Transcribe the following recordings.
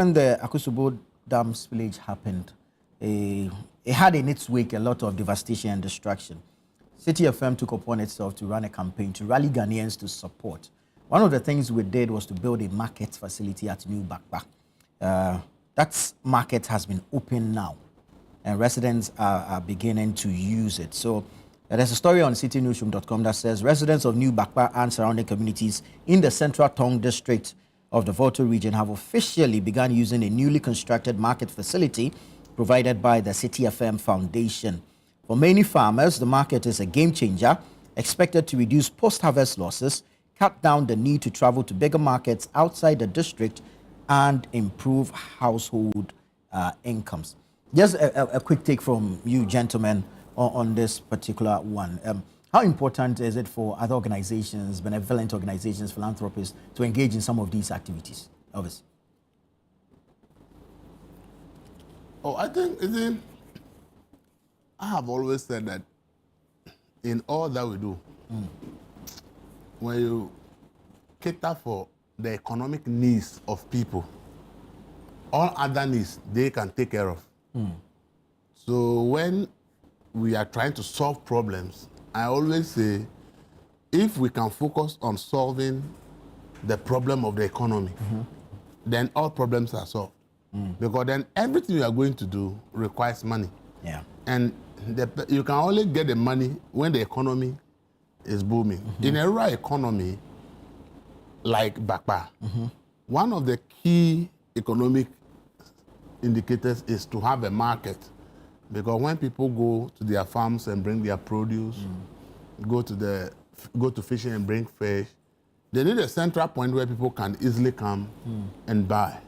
When the Akusubo Dam spillage happened, it had in its wake a lot of devastation and destruction. Citi FM took upon itself to run a campaign to rally Ghanaians to support. One of the things we did was to build a market facility at New Bakba. That market has been open now, and residents are beginning to use it. So there's a story on citinewsroom.com that says residents of New Bakba and surrounding communities in the Central Tong district of the Volta region have officially begun using a newly constructed market facility provided by the Citi FM Foundation. For many farmers, the market is a game changer, expected to reduce post-harvest losses, cut down the need to travel to bigger markets outside the district, and improve household incomes. Just a quick take from you, gentlemen, on this particular one. How important is it for other organizations, benevolent organizations, philanthropists, to engage in some of these activities? Elvis. Oh, I think I have always said that in all that we do, when you cater for the economic needs of people, all other needs they can take care of. So when we are trying to solve problems, I always say, if we can focus on solving the problem of the economy, then all problems are solved. Because then everything you are going to do requires money. Yeah. And you can only get the money when the economy is booming. In a rural economy like Bakba, one of the key economic indicators is to have a market. Because when people go to their farms and bring their produce, go to fishing and bring fish, they need a central point where people can easily come and buy.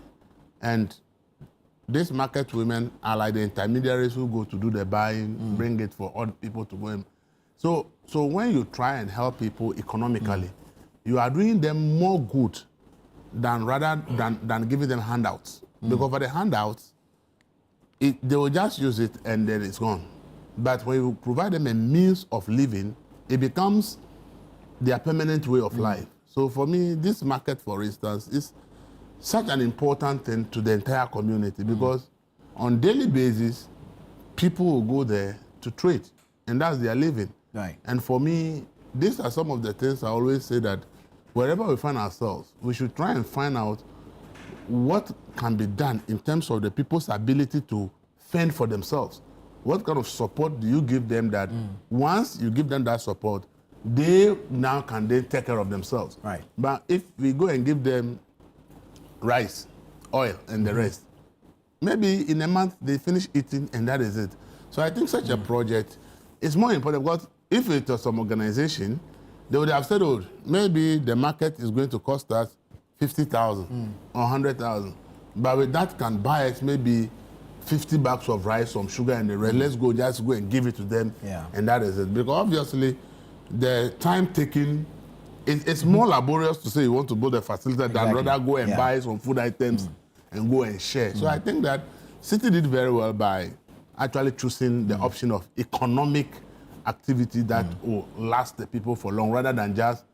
And these market women are like the intermediaries who go to do the buying, bring it for other people to go in. So when you try and help people economically, you are doing them more good than giving them handouts. Because for the handouts, they will just use it and then it's gone. But when you provide them a means of living, it becomes their permanent way of life. So for me, this market, for instance, is such an important thing to the entire community because on a daily basis, people will go there to trade, and that's their living. Right. And for me, these are some of the things I always say that wherever we find ourselves, we should try and find out what can be done in terms of the people's ability to fend for themselves. What kind of support do you give them that once you give them that support, they now can then take care of themselves. Right. But if we go and give them rice, oil, and the rest, maybe in a month they finish eating and that is it. So I think such a project is more important because if it was some organization, they would have said, oh, maybe the market is going to cost us 50,000 or 100,000. But with that can buy us maybe 50 bags of rice, some sugar, and the rest. Let's just go and give it to them, and that is it. Because obviously, the time taken, it's more laborious to say you want to build a facility than rather go and buy some food items and go and share. So I think that Citi did very well by actually choosing the option of economic activity that will last the people for long, rather than just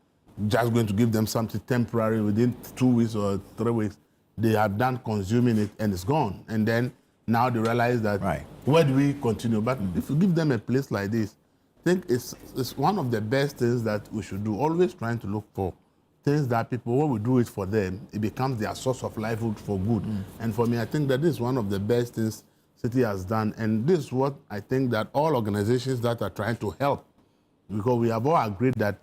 going to give them something temporary within 2 weeks or 3 weeks. They have done consuming it and it's gone. And then now they realize that where do we continue? But if you give them a place like this, I think it's one of the best things that we should do. Always trying to look for things that people, when we do it for them, it becomes their source of livelihood for good. And for me, I think that this is one of the best things Citi has done. And this is what I think that all organizations that are trying to help, because we have all agreed that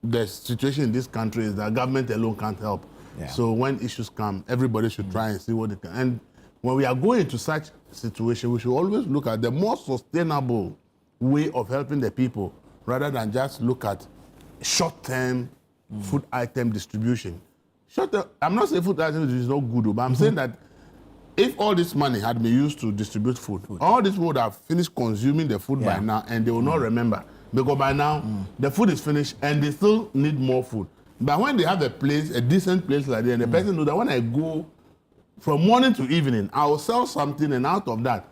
the situation in this country is that government alone can't help. Yeah. So when issues come, everybody should try and see what they can. And when we are going into such situation, we should always look at the more sustainable way of helping the people, rather than just look at short-term food item distribution. Short-term, I'm not saying food item is not good, but I'm saying that if all this money had been used to distribute food, all these people would have finished consuming the food by now, and they will not remember. Because by now, the food is finished, and they still need more food. But when they have a place, a decent place like that, and the person knows that when I go from morning to evening, I will sell something, and out of that,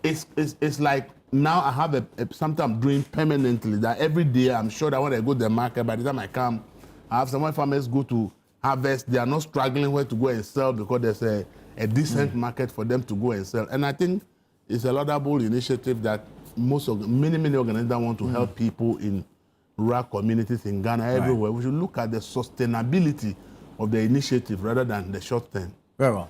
it's like now I have something I'm doing permanently, that every day I'm sure that when I go to the market, by the time I come, I have some farmers go to harvest. They are not struggling where to go and sell because there's a decent market for them to go and sell. And I think it's a laudable initiative that many organizations want to help people in rural communities in Ghana, everywhere. We should look at the sustainability of the initiative rather than the short term. Very well.